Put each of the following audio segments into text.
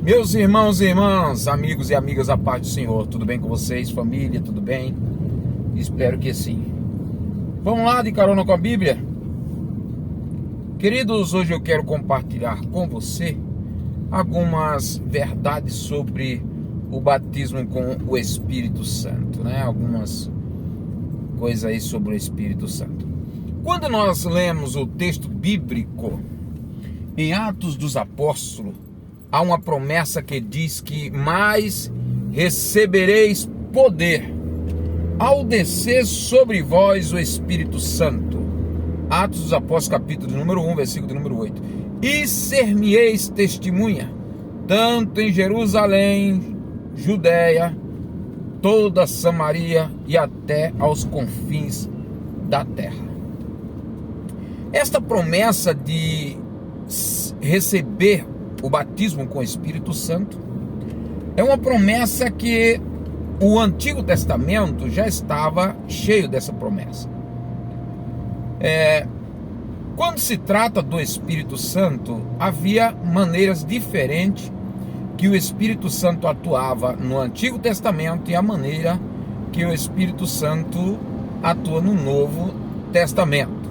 Meus irmãos e irmãs, amigos e amigas, a paz do Senhor, tudo bem com vocês? Família, tudo bem? Espero que sim. Vamos lá de carona com a Bíblia? Queridos, hoje eu quero compartilhar com você algumas verdades sobre o batismo com o Espírito Santo, né? Algumas coisas aí sobre o Espírito Santo. Quando nós lemos o texto bíblico em Atos dos Apóstolos, há uma promessa que diz que mais recebereis poder ao descer sobre vós o Espírito Santo. Atos dos Apóstolos, capítulo número 1, versículo número 8. E ser-me-eis testemunha, tanto em Jerusalém, Judeia, toda Samaria e até aos confins da terra. Esta promessa de receber o batismo com o Espírito Santo é uma promessa que o Antigo Testamento já estava cheio dessa promessa. Quando se trata do Espírito Santo, havia maneiras diferentes que o Espírito Santo atuava no Antigo Testamento e a maneira que o Espírito Santo atua no Novo Testamento.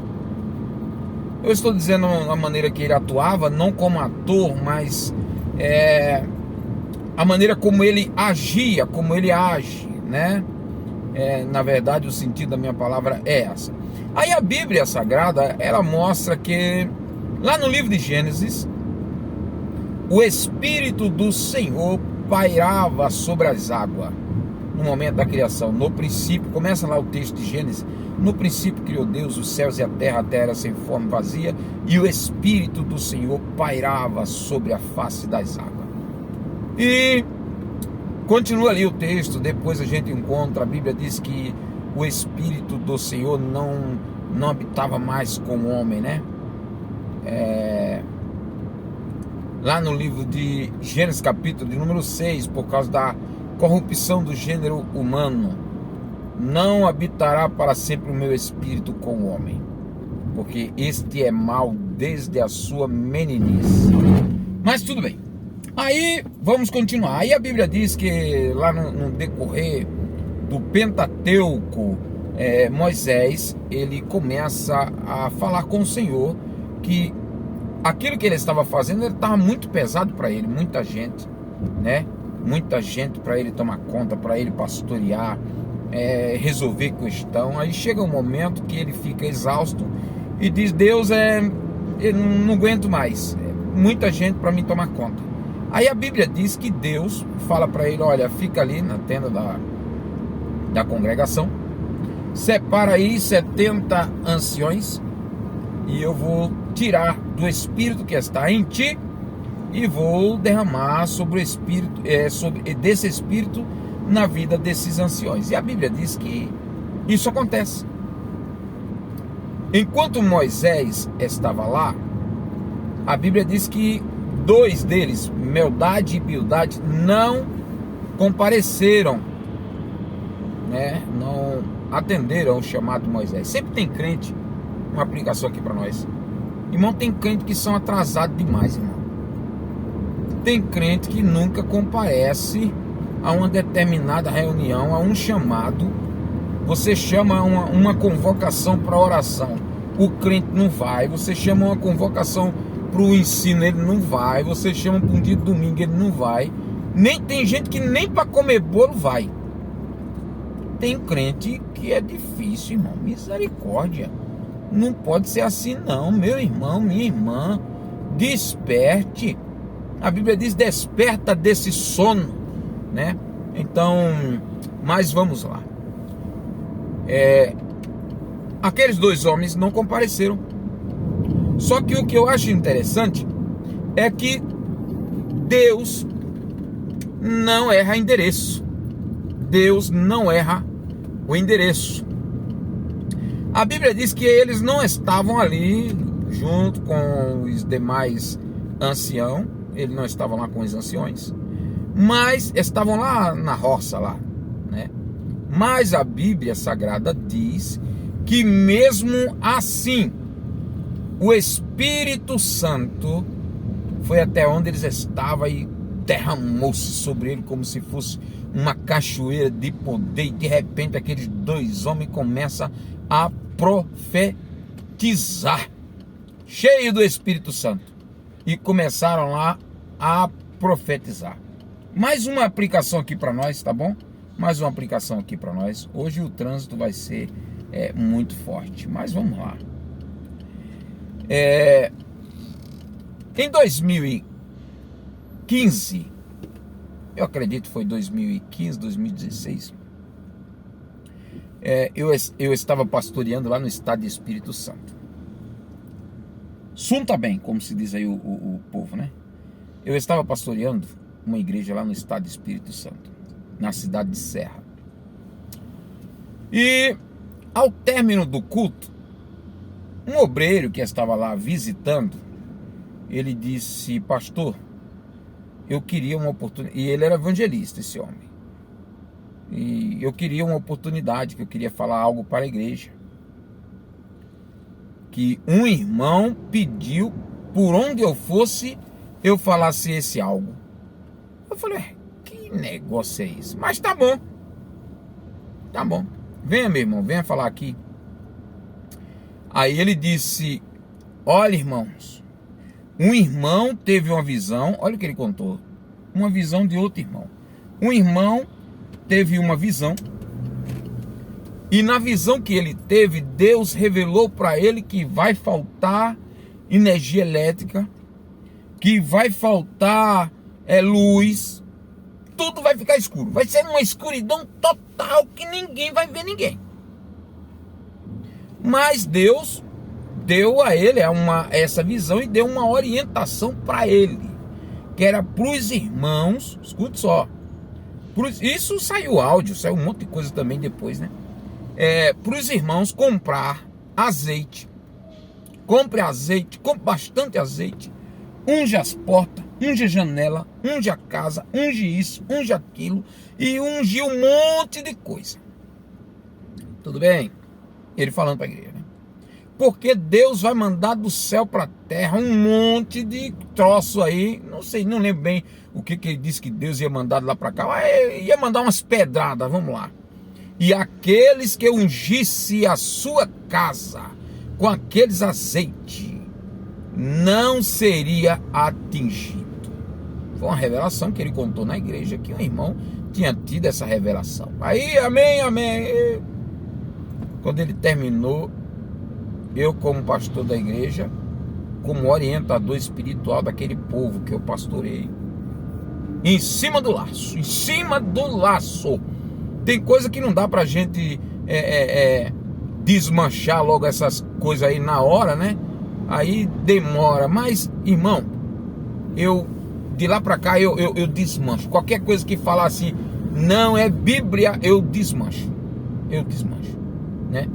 Eu estou dizendo a maneira que ele atuava, não como ator, mas a maneira como ele agia, como ele age, né? Na verdade, o sentido da minha palavra é essa. Aí a Bíblia Sagrada, ela mostra que lá no livro de Gênesis, o Espírito do Senhor pairava sobre as águas no momento da criação. No princípio, começa lá o texto de Gênesis: no princípio criou Deus os céus e a terra era sem forma e vazia, e o Espírito do Senhor pairava sobre a face das águas. E continua ali o texto, depois a gente encontra, a Bíblia diz que o Espírito do Senhor não habitava mais com o homem, né? Lá no livro de Gênesis, capítulo de número 6, por causa da corrupção do gênero humano, não habitará para sempre o meu Espírito com o homem, porque este é mau desde a sua meninice. Mas tudo bem. Aí vamos continuar. Aí a Bíblia diz que lá no decorrer do Pentateuco, Moisés, ele começa a falar com o Senhor que aquilo que ele estava fazendo, ele estava muito pesado para ele, muita gente, né? Muita gente para ele tomar conta, para ele pastorear, resolver questão. Aí chega um momento que ele fica exausto e diz: Deus, eu não aguento mais, muita gente para mim tomar conta. Aí a Bíblia diz que Deus fala para ele: olha, fica ali na tenda da congregação, separa aí 70 anciões, e eu vou tirar do Espírito que está em ti e vou derramar sobre o Espírito, desse Espírito na vida desses anciões. E a Bíblia diz que isso acontece. Enquanto Moisés estava lá, a Bíblia diz que dois deles, Meldade e Bildade, não compareceram, né? Não atenderam o chamado de Moisés. Sempre tem crente, uma aplicação aqui para nós, irmão, tem crente que são atrasados demais, irmão. Tem crente que nunca comparece a uma determinada reunião, a um chamado. Você chama uma convocação para oração, o crente não vai. Você chama uma convocação para o ensino, ele não vai. Você chama para um dia de domingo, ele não vai. Nem tem gente que nem para comer bolo vai. Tem crente que é difícil, irmão. Misericórdia. Não pode ser assim não, meu irmão, minha irmã. Desperte. A Bíblia diz: desperta desse sono, né? Então, mas vamos lá. Aqueles dois homens não compareceram. Só que o que eu acho interessante é que Deus não erra endereço. Deus não erra o endereço. A Bíblia diz que eles não estavam ali junto com os demais anciãos. Eles não estavam lá com os anciões, mas estavam lá na roça lá, né? Mas a Bíblia Sagrada diz que mesmo assim o Espírito Santo foi até onde eles estavam e derramou-se sobre ele como se fosse uma cachoeira de poder, e de repente aqueles dois homens começam a profetizar, cheio do Espírito Santo, e começaram lá a profetizar. Mais uma aplicação aqui para nós, tá bom? Mais uma aplicação aqui para nós. Hoje o trânsito vai ser muito forte, mas vamos lá. Em 2015, eu acredito que foi 2015, 2016, eu estava pastoreando lá no estado de Espírito Santo. Sunta bem, como se diz aí o povo, né? Eu estava pastoreando uma igreja lá no estado de Espírito Santo, na cidade de Serra. E ao término do culto, um obreiro que estava lá visitando, ele disse: pastor, eu queria uma oportunidade. E ele era evangelista, esse homem. E eu queria uma oportunidade, que eu queria falar algo para a igreja. Que um irmão pediu, por onde eu fosse, eu falasse esse algo. Eu falei: que negócio é esse? Mas tá bom. Tá bom. Venha, meu irmão, venha falar aqui. Aí ele disse: olha, irmãos, um irmão teve uma visão. Olha o que ele contou. Uma visão de outro irmão. Um irmão teve uma visão, e na visão que ele teve, Deus revelou para ele que vai faltar energia elétrica, que vai faltar luz, tudo vai ficar escuro, vai ser uma escuridão total que ninguém vai ver ninguém. Mas Deus deu a ele essa visão e deu uma orientação para ele, que era para os irmãos. Escute só, isso saiu áudio, saiu um monte de coisa também depois, né? Para os irmãos comprar azeite. Compre azeite, compre bastante azeite, unge as portas, unge a janela, unge a casa, unge isso, unge aquilo, e unge um monte de coisa. Tudo bem? Ele falando para a igreja, né? Porque Deus vai mandar do céu para a terra um monte de troço aí. Não sei, não lembro bem o que ele disse que Deus ia mandar de lá para cá. Mas ia mandar umas pedradas, vamos lá. E aqueles que ungisse a sua casa com aqueles azeites não seria atingido. Foi uma revelação que ele contou na igreja, que o irmão tinha tido essa revelação. Aí, amém, amém. Quando ele terminou, eu, como pastor da igreja, como orientador espiritual daquele povo que eu pastorei, em cima do laço, tem coisa que não dá pra gente desmanchar logo essas coisas aí na hora, né? Aí demora, mas, irmão, de lá pra cá eu desmancho. Qualquer coisa que falar assim, não é Bíblia, eu desmancho, né?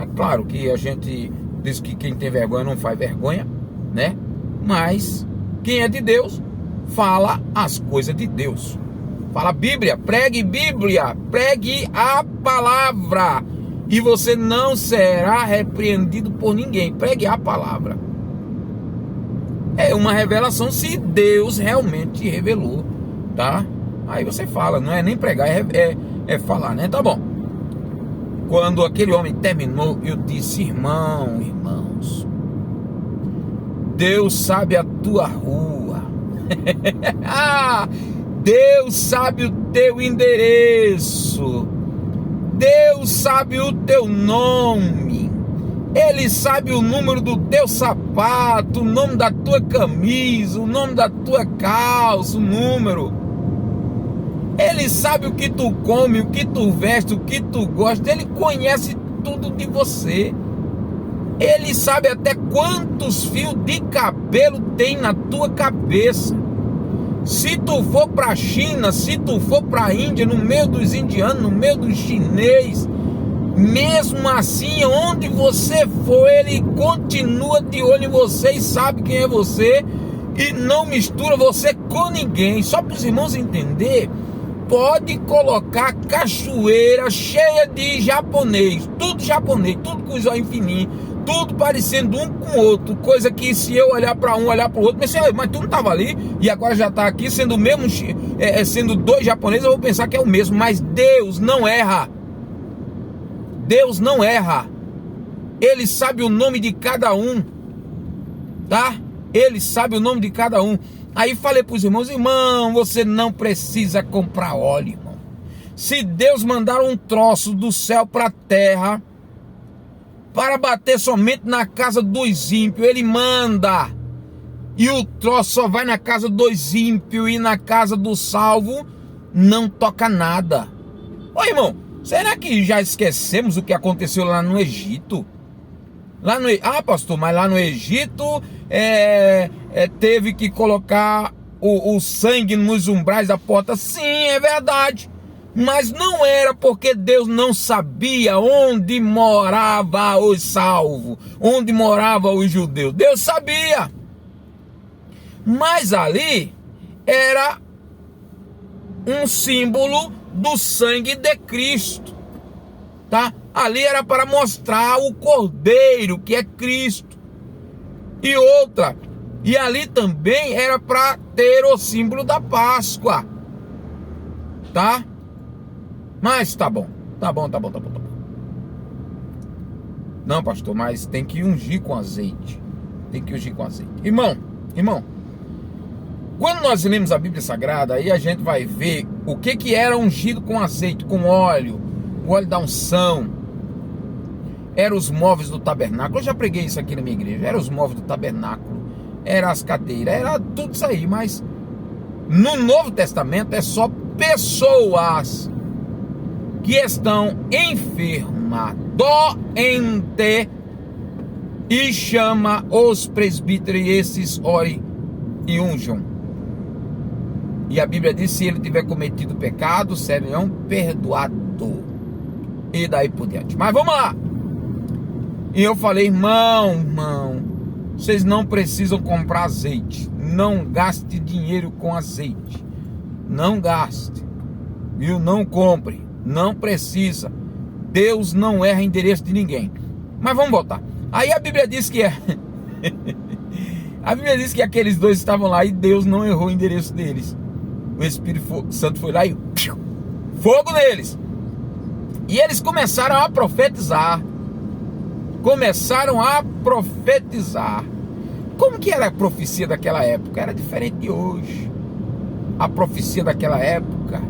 É claro que a gente diz que quem tem vergonha não faz vergonha, né? Mas quem é de Deus fala as coisas de Deus. Fala Bíblia, pregue a palavra, e você não será repreendido por ninguém. Pregue a palavra. É uma revelação, se Deus realmente te revelou, tá? Aí você fala, não é nem pregar, é falar, né? Tá bom. Quando aquele homem terminou, eu disse: irmãos, Deus sabe a tua rua. Deus sabe o teu endereço. Deus sabe o teu nome. Ele sabe o número do teu sapato, o nome da tua camisa, o nome da tua calça, o número. Ele sabe o que tu come, o que tu veste, o que tu gosta. Ele conhece tudo de você. Ele sabe até quantos fios de cabelo tem na tua cabeça. Se tu for para a China, se tu for para a Índia, no meio dos indianos, no meio dos chineses, mesmo assim, onde você for, ele continua de olho em você e sabe quem é você, e não mistura você com ninguém. Só para os irmãos entenderem, pode colocar cachoeira cheia de japonês, tudo com os olhos fininhos, tudo parecendo um com o outro, coisa que se eu olhar para um, olhar para o outro, mas tu não estava ali e agora já está aqui sendo o mesmo, sendo dois japoneses, eu vou pensar que é o mesmo. Mas Deus não erra. Deus não erra. Ele sabe o nome de cada um, tá? Ele sabe o nome de cada um. Aí falei para os irmãos: irmão, você não precisa comprar óleo, irmão. Se Deus mandar um troço do céu para a terra para bater somente na casa dos ímpios, Ele manda, e o troço só vai na casa dos ímpios, e na casa do salvo não toca nada. Ô irmão, será que já esquecemos o que aconteceu lá no Egito? Pastor, mas lá no Egito teve que colocar o sangue nos umbrais da porta. Sim, é verdade. Mas não era porque Deus não sabia onde morava os salvos, onde morava os judeus. Deus sabia. Mas ali era um símbolo do sangue de Cristo, tá? Ali era para mostrar o Cordeiro, que é Cristo. E ali também era para ter o símbolo da Páscoa, tá? Mas tá bom. Não, pastor, mas tem que ungir com azeite. Irmão, quando nós lemos a Bíblia Sagrada, aí a gente vai ver o que era ungido com azeite, com óleo, o óleo da unção. Eram os móveis do tabernáculo. Eu já preguei isso aqui na minha igreja. Eram os móveis do tabernáculo, eram as cadeiras, era tudo isso aí. Mas no Novo Testamento é só pessoas que estão enfermas, doentes, e chama os presbíteros, e esses orem e unjam. E a Bíblia diz: se ele tiver cometido pecado, serão perdoados. E daí por diante. Mas vamos lá. E eu falei: irmão, vocês não precisam comprar azeite. Não gaste dinheiro com azeite. Não gaste. Viu? Não compre. Não precisa. Deus não erra endereço de ninguém. Mas vamos voltar. Aí a Bíblia diz que a Bíblia diz que aqueles dois estavam lá e Deus não errou o endereço deles. O Espírito Santo foi lá e fogo neles. E eles começaram a profetizar. Como que era a profecia daquela época? Era diferente de hoje. A profecia daquela época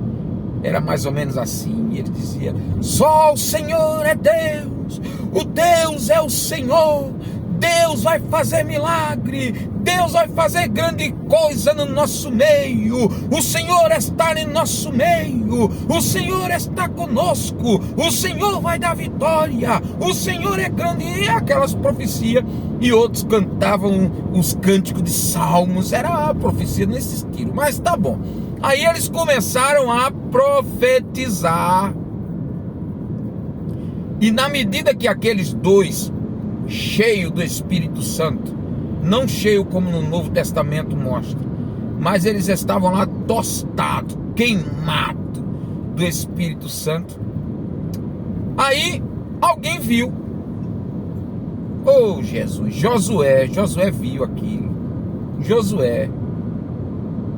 era mais ou menos assim. Ele dizia: só o Senhor é Deus. O Deus é o Senhor. Deus vai fazer milagre. Deus vai fazer grande coisa no nosso meio. O Senhor está em nosso meio. O Senhor está conosco. O Senhor vai dar vitória. O Senhor é grande. E aquelas profecias. E outros cantavam os cânticos de salmos. Era a profecia nesse estilo. Mas tá bom. Aí eles começaram a profetizar. E na medida que aqueles dois, cheio do Espírito Santo, não cheio como no Novo Testamento mostra, mas eles estavam lá tostados, queimados do Espírito Santo. Aí alguém viu. Oh Jesus, Josué viu aquilo. Josué,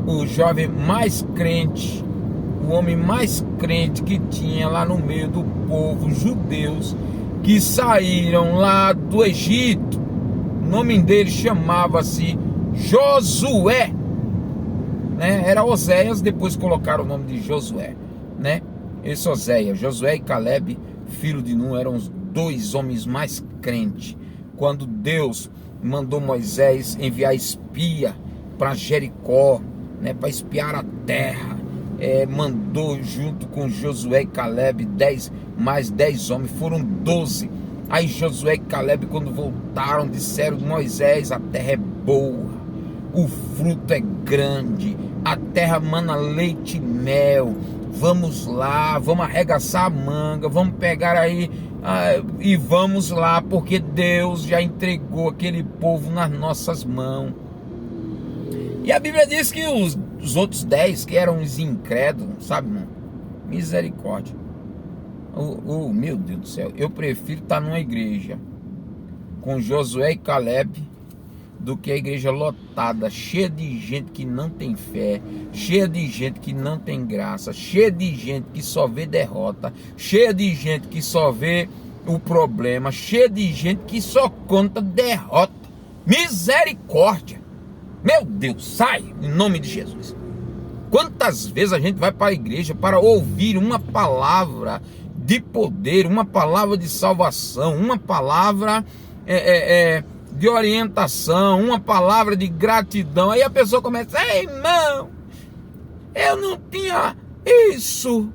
o jovem mais crente, o homem mais crente que tinha lá no meio do povo, judeus que saíram lá do Egito. O nome dele chamava-se Josué, né? Era Oséias, depois colocaram o nome de Josué, né? Esse Oséias, Josué e Caleb, filho de Nun, eram os dois homens mais crentes. Quando Deus mandou Moisés enviar espia para Jericó, né, para espiar a terra, mandou junto com Josué e Caleb mais 10 homens, foram 12. Aí Josué e Caleb, quando voltaram, disseram: Moisés, a terra é boa, o fruto é grande, a terra mana leite e mel. Vamos lá, vamos arregaçar a manga, vamos pegar aí e vamos lá, porque Deus já entregou aquele povo nas nossas mãos. E a Bíblia diz que os outros 10, que eram os incrédulos, sabe, mano? Misericórdia. Meu Deus do céu, eu prefiro estar numa igreja com Josué e Caleb do que a igreja lotada, cheia de gente que não tem fé, cheia de gente que não tem graça, cheia de gente que só vê derrota, cheia de gente que só vê o problema, cheia de gente que só conta derrota. Misericórdia! Meu Deus, sai em nome de Jesus. Quantas vezes a gente vai para a igreja para ouvir uma palavra de poder, uma palavra de salvação, uma palavra de orientação, uma palavra de gratidão. Aí a pessoa começa: ei, irmão, eu não tinha isso,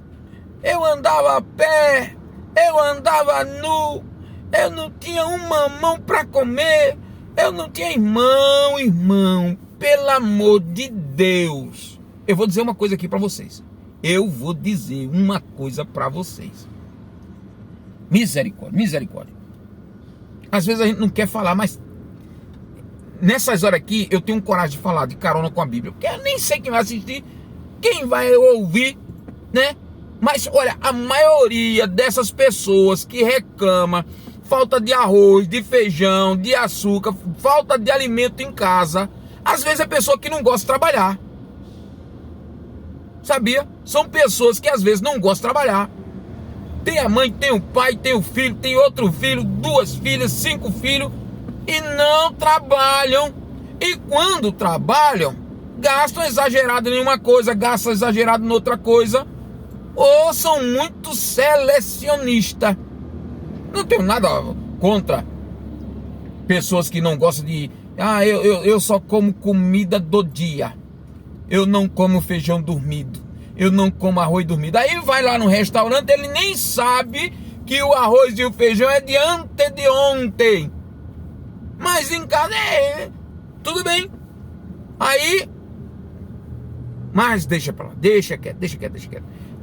eu andava a pé, eu andava nu, eu não tinha uma mão para comer, eu não tinha irmão, pelo amor de Deus. Eu vou dizer uma coisa aqui para vocês. Misericórdia. Às vezes a gente não quer falar, mas nessas horas aqui eu tenho coragem de falar de carona com a Bíblia, porque eu nem sei quem vai assistir, quem vai ouvir, né? Mas olha, a maioria dessas pessoas que reclama falta de arroz, de feijão, de açúcar, falta de alimento em casa, às vezes é pessoa que não gosta de trabalhar. Sabia? São pessoas que às vezes não gostam de trabalhar. Tem a mãe, tem o pai, tem o filho, tem outro filho, 2 filhas, 5 filhos, e não trabalham. E quando trabalham, gastam exagerado em uma coisa, gastam exagerado em outra coisa, ou são muito selecionistas. Não tenho nada contra pessoas que não gostam de... eu só como comida do dia. Eu não como feijão dormido, eu não como arroz dormido. Aí vai lá no restaurante, ele nem sabe que o arroz e o feijão é de antes de ontem. Mas em casa tudo bem. Aí, mas deixa pra lá, deixa quieto.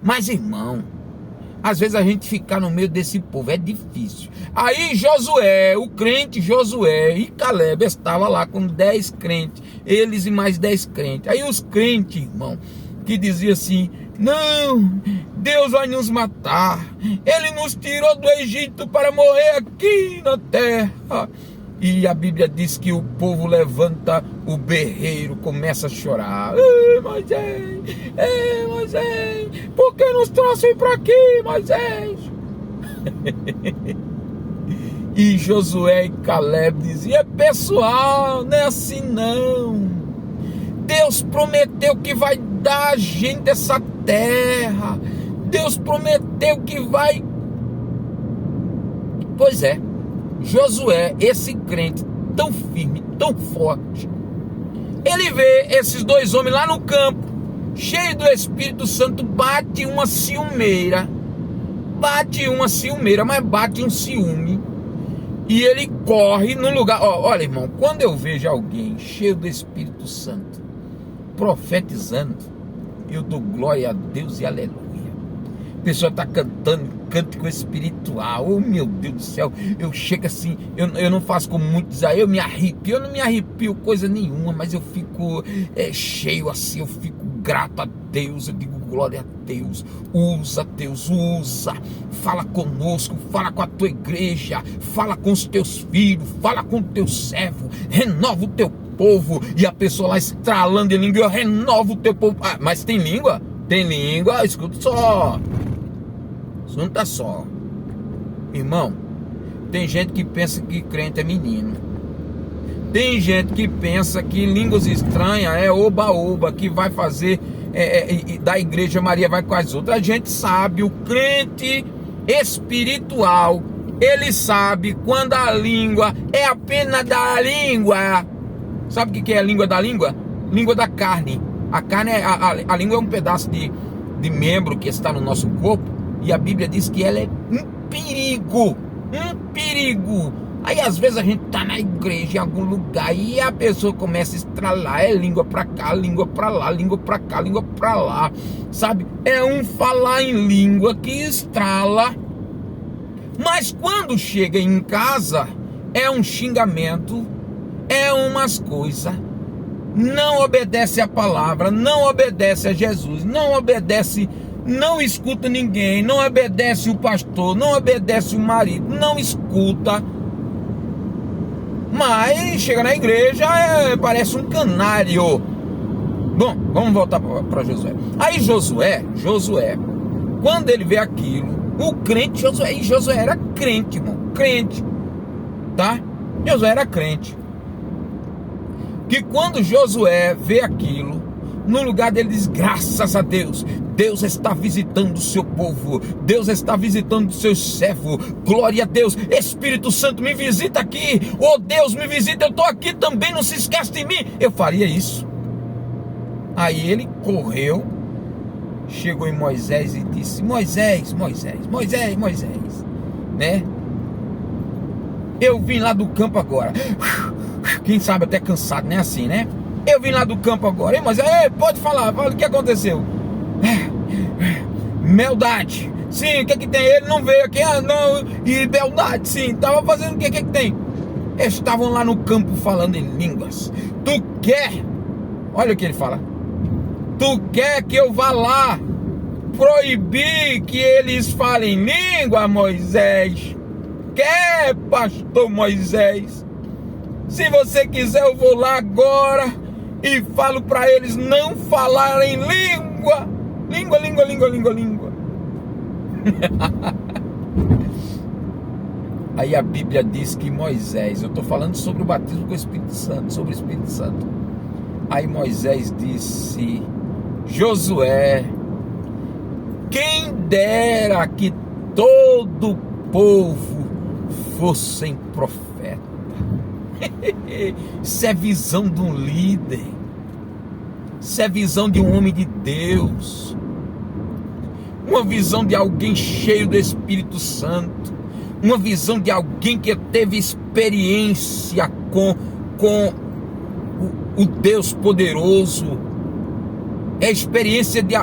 Mas irmão, às vezes a gente ficar no meio desse povo é difícil. Aí Josué, o crente Josué e Caleb estavam lá com 10 crentes, eles e mais 10 crentes. Aí os crentes, irmão, que diziam assim: não, Deus vai nos matar, Ele nos tirou do Egito para morrer aqui na terra. E a Bíblia diz que o povo levanta o berreiro, começa a chorar. Ei, Moisés, por que nos trouxe para aqui, Moisés? E Josué e Caleb diziam: pessoal, não é assim não. Deus prometeu que vai dar a gente essa terra. Deus prometeu que vai... Pois é, Josué, esse crente tão firme, tão forte, ele vê esses 2 homens lá no campo, cheio do Espírito Santo, bate uma ciumeira, mas bate um ciúme, e ele corre no lugar. Olha, irmão, quando eu vejo alguém cheio do Espírito Santo, profetizando, eu dou glória a Deus e aleluia. A pessoa está cantando, cântico espiritual, oh meu Deus do céu, eu chego assim, eu não faço como muitos aí, eu não me arrepio coisa nenhuma, mas eu fico cheio assim, eu fico grato a Deus, eu digo glória a Deus, usa, fala conosco, fala com a tua igreja, fala com os teus filhos, fala com o teu servo, renova o teu povo. E a pessoa lá estralando em língua: eu renovo o teu povo. Mas tem língua? Tem língua, escuta só. Escuta só. Irmão, tem gente que pensa que crente é menino. Tem gente que pensa que línguas estranhas é oba-oba, que vai fazer da igreja Maria vai com as outras. A gente sabe, o crente espiritual, ele sabe quando a língua é apenas da língua. Sabe o que é a língua da língua? Língua da carne. A carne, a língua é um pedaço de membro que está no nosso corpo, e a Bíblia diz que ela é um perigo. Aí às vezes a gente está na igreja, em algum lugar, e a pessoa começa a estralar, língua para cá, língua para lá, língua para cá, língua para lá, sabe? É um falar em língua que estrala, mas quando chega em casa, é um xingamento, é umas coisas, não obedece a palavra, não obedece a Jesus, não obedece, não escuta ninguém, não obedece o pastor, não obedece o marido, não escuta. Mas chega na igreja, parece um canário. Bom, vamos voltar para Josué. Aí Josué, quando ele vê aquilo, o crente Josué, e Josué era crente, irmão, crente, tá? Josué era crente. Que quando Josué vê aquilo, no lugar dele diz: graças a Deus, Deus está visitando o seu povo, Deus está visitando o seu servo, glória a Deus, Espírito Santo me visita aqui, oh Deus me visita, eu estou aqui também, não se esquece de mim. Eu faria isso. Aí ele correu, chegou em Moisés e disse: Moisés, né? Eu vim lá do campo agora. Quem sabe até cansado, né? Assim, né? Eu vim lá do campo agora. Hein, Moisés? Pode falar, fala o que aconteceu. Meldade. Sim, o que tem? Ele não veio aqui, não. E Meldade, sim. Tava fazendo o que tem? Eles estavam lá no campo falando em línguas. Tu quer? Olha o que ele fala. Tu quer que eu vá lá proibir que eles falem língua, Moisés? Quer, pastor Moisés? Se você quiser, eu vou lá agora e falo para eles não falarem língua. Língua. Aí a Bíblia diz que Moisés, eu estou falando sobre o batismo com o Espírito Santo, sobre o Espírito Santo. Aí Moisés disse: Josué, quem dera que todo o povo fossem profetas. Isso é visão de um líder, isso é visão de um homem de Deus, uma visão de alguém cheio do Espírito Santo, uma visão de alguém que teve experiência com o Deus poderoso. É experiência de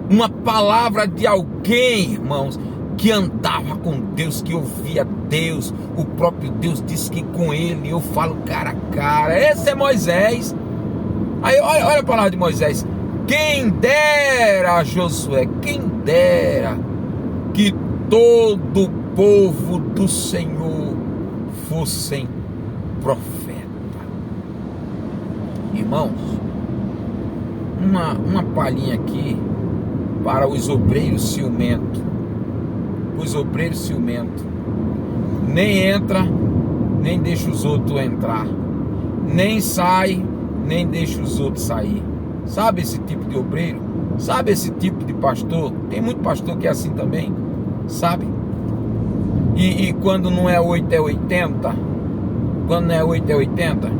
uma palavra de alguém, irmãos, que andava com Deus, que ouvia Deus. O próprio Deus disse que com ele eu falo cara a cara. Esse é Moisés. Aí olha a palavra de Moisés: quem dera, Josué, quem dera que todo o povo do Senhor fossem profeta. Irmãos, uma palhinha aqui para os obreiros ciumentos. Os obreiros ciumentos: nem entra, nem deixa os outros entrar, nem sai, nem deixa os outros sair. Sabe esse tipo de obreiro? Sabe esse tipo de pastor? Tem muito pastor que é assim também, sabe? E quando não é 8 é 80, quando não é 8 é 80.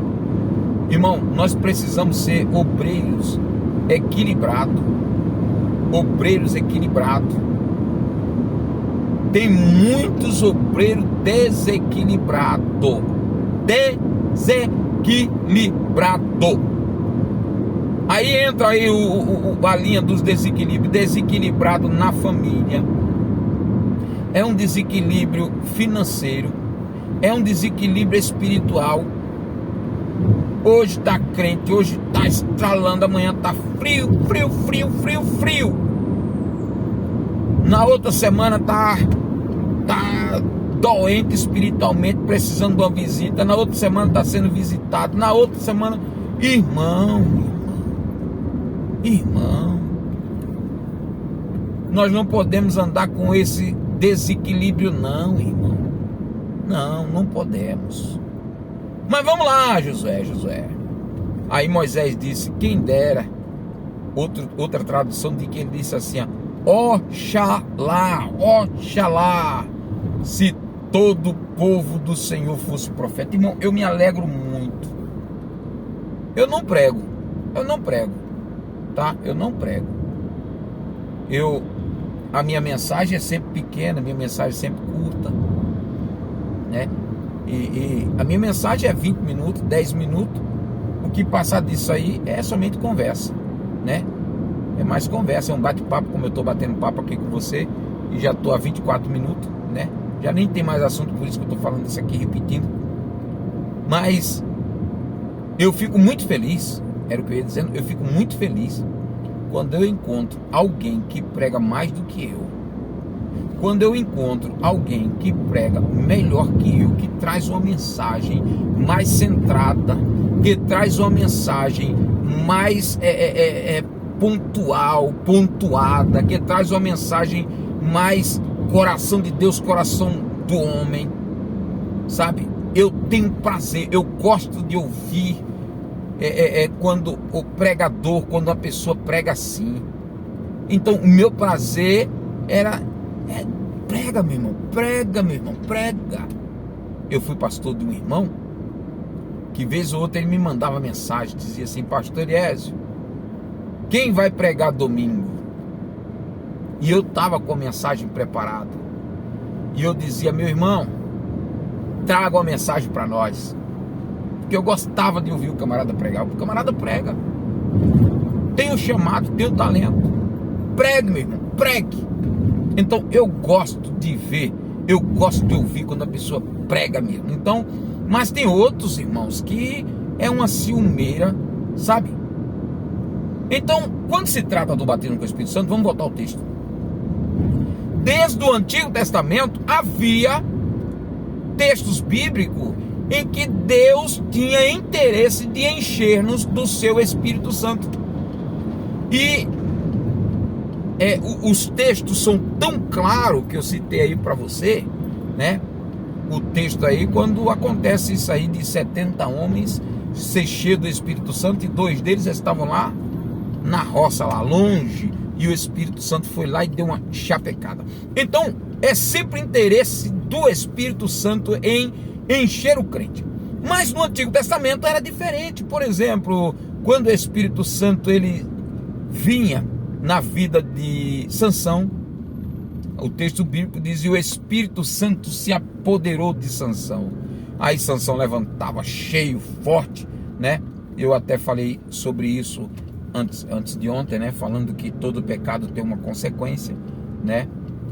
Irmão, nós precisamos ser obreiros equilibrados. Obreiros equilibrados. Tem muitos obreiros desequilibrados. Aí entra aí a linha dos desequilíbrios. Desequilibrado na família. É um desequilíbrio financeiro. É um desequilíbrio espiritual. Hoje está crente, hoje está estralando, amanhã está frio. Na outra semana tá doente espiritualmente, precisando de uma visita. Na outra semana está sendo visitado. Na outra semana, irmão, nós não podemos andar com esse desequilíbrio, não, irmão. Não podemos. Mas vamos lá, Josué. Aí Moisés disse: quem dera. Outra tradução de que ele disse assim: Oxalá, se todo o povo do Senhor fosse profeta. Irmão, eu me alegro muito. Eu não prego, tá? Eu não prego. A minha mensagem é sempre pequena, a minha mensagem é sempre curta, né? E a minha mensagem é 20 minutos, 10 minutos. O que passar disso aí é somente conversa, né? É mais conversa, é um bate-papo, como eu estou batendo papo aqui com você. E já estou há 24 minutos, né? Já nem tem mais assunto, por isso que eu estou falando isso aqui, repetindo. Mas eu fico muito feliz, era o que eu ia dizendo, eu fico muito feliz quando eu encontro alguém que prega mais do que eu. quando eu encontro alguém que prega melhor que eu, que traz uma mensagem mais centrada, que traz uma mensagem mais pontual, pontuada, que traz uma mensagem mais coração de Deus, coração do homem, sabe? Eu tenho prazer, eu gosto de ouvir quando o pregador, quando a pessoa prega assim. Então o meu prazer era prega, meu irmão, prega, meu irmão, prega. Eu fui pastor de um irmão que vez ou outra ele me mandava mensagem, dizia assim: pastor Eliésio, quem vai pregar domingo? E eu estava com a mensagem preparada, e eu dizia: meu irmão, traga uma mensagem para nós, porque eu gostava de ouvir o camarada pregar. O camarada prega, tem o chamado, tem o talento, pregue, meu irmão, pregue. Então eu gosto de ver, eu gosto de ouvir quando a pessoa prega mesmo. Então, mas tem outros irmãos que é uma ciumeira, sabe? Então, quando se trata do batismo com o Espírito Santo, vamos voltar ao texto. Desde o Antigo Testamento havia textos bíblicos em que Deus tinha interesse de encher-nos do seu Espírito Santo. E os textos são tão claros que eu citei aí para você, né? O texto aí, quando acontece isso aí de 70 homens ser cheios do Espírito Santo, e 2 deles estavam lá na roça, lá longe, e o Espírito Santo foi lá e deu uma chapecada. Então, é sempre interesse do Espírito Santo em encher o crente. Mas no Antigo Testamento era diferente. Por exemplo, quando o Espírito Santo ele vinha na vida de Sansão, o texto bíblico diz: e o Espírito Santo se apoderou de Sansão. Aí Sansão levantava cheio, forte, né? Eu até falei sobre isso antes de ontem, né? Falando que todo pecado tem uma consequência, né?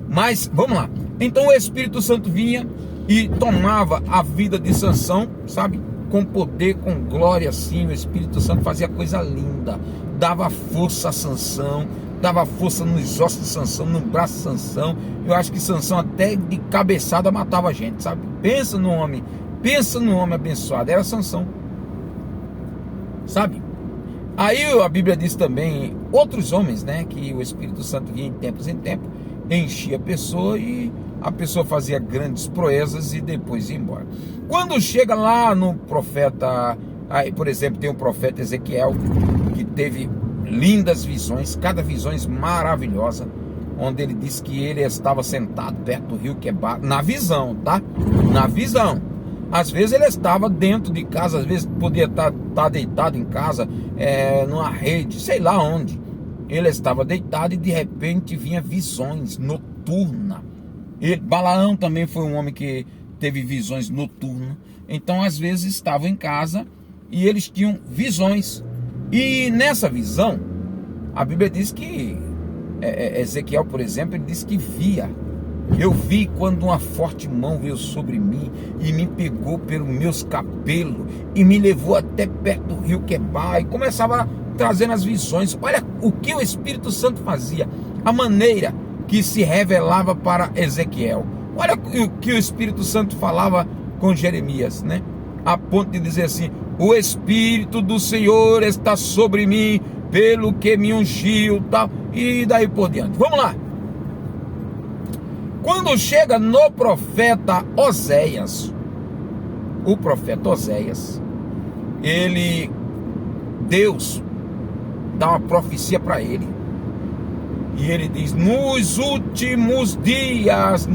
Mas, vamos lá. Então o Espírito Santo vinha e tomava a vida de Sansão, sabe? Com poder, com glória, assim. O Espírito Santo fazia coisa linda, dava força a Sansão, dava força nos ossos de Sansão, no braço de Sansão. Eu acho que Sansão até de cabeçada matava a gente, sabe? Pensa no homem abençoado, era Sansão, sabe? Aí a Bíblia diz também outros homens, né? Que o Espírito Santo vinha em tempos em tempos, enchia a pessoa e a pessoa fazia grandes proezas e depois ia embora. Quando chega lá no profeta, aí, por exemplo, tem o profeta Ezequiel, que teve lindas visões, cada visão maravilhosa, onde ele diz que ele estava sentado perto do rio Quebar, na visão, tá? Na visão. Às vezes ele estava dentro de casa, às vezes podia estar deitado em casa, numa rede, sei lá onde. Ele estava deitado e de repente vinha visões noturnas. Balaão também foi um homem que teve visões noturnas. Então às vezes estavam em casa e eles tinham visões. E nessa visão, a Bíblia diz que Ezequiel, por exemplo, ele diz que via. Eu vi quando uma forte mão veio sobre mim e me pegou pelos meus cabelos e me levou até perto do rio Quebar, e começava trazendo as visões. Olha o que o Espírito Santo fazia, a maneira que se revelava para Ezequiel. Olha o que o Espírito Santo falava com Jeremias, né? A ponto de dizer assim: o Espírito do Senhor está sobre mim, pelo que me ungiu, tal, e daí por diante. Vamos lá. Quando chega no profeta Oséias, o profeta Oséias, Deus dá uma profecia para ele, e ele diz: nos últimos dias,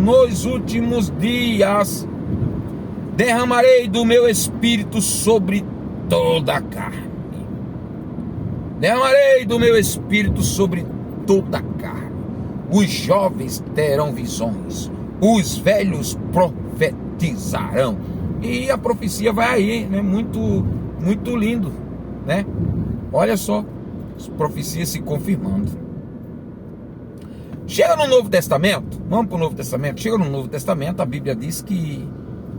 derramarei do meu espírito sobre toda a carne. Derramarei do meu espírito sobre toda a carne. Os jovens terão visões, os velhos profetizarão. E a profecia vai aí, né? Muito, muito lindo, né? Olha só, as profecias se confirmando. Chega no Novo Testamento, vamos para o Novo Testamento. Chega no Novo Testamento, a Bíblia diz que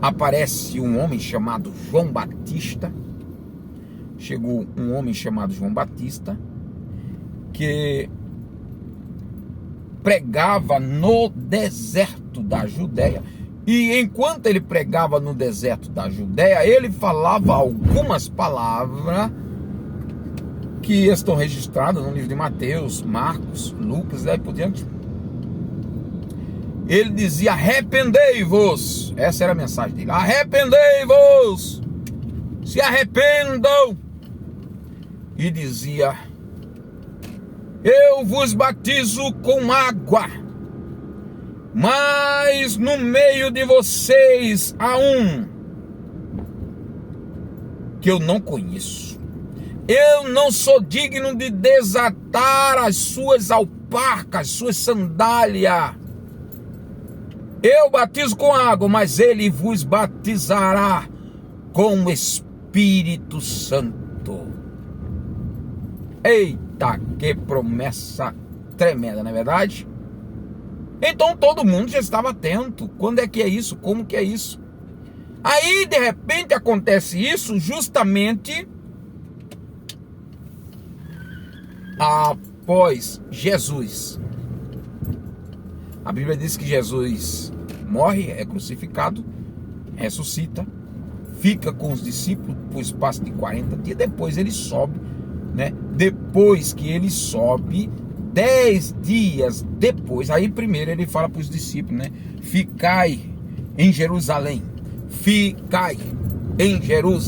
aparece um homem chamado João Batista. Chegou um homem chamado João Batista, que pregava no deserto da Judéia. E enquanto ele pregava no deserto da Judéia, ele falava algumas palavras que estão registradas no livro de Mateus, Marcos, Lucas e daí por diante. Ele dizia: arrependei-vos. Essa era a mensagem dele: arrependei-vos, se arrependam. E dizia: eu vos batizo com água, mas no meio de vocês há um que eu não conheço. Eu não sou digno de desatar as suas alparcas, suas sandálias. Eu batizo com água, mas ele vos batizará com o Espírito Santo. Eita, que promessa tremenda, não é verdade? Então todo mundo já estava atento. Quando é que é isso? Como que é isso? Aí de repente acontece isso justamente após Jesus. A Bíblia diz que Jesus morre, é crucificado, ressuscita, fica com os discípulos por espaço de 40 dias, depois ele sobe, né? Depois que ele sobe, 10 dias depois, aí primeiro ele fala para os discípulos, né? Ficai em Jerusalém, ficai em Jerusalém.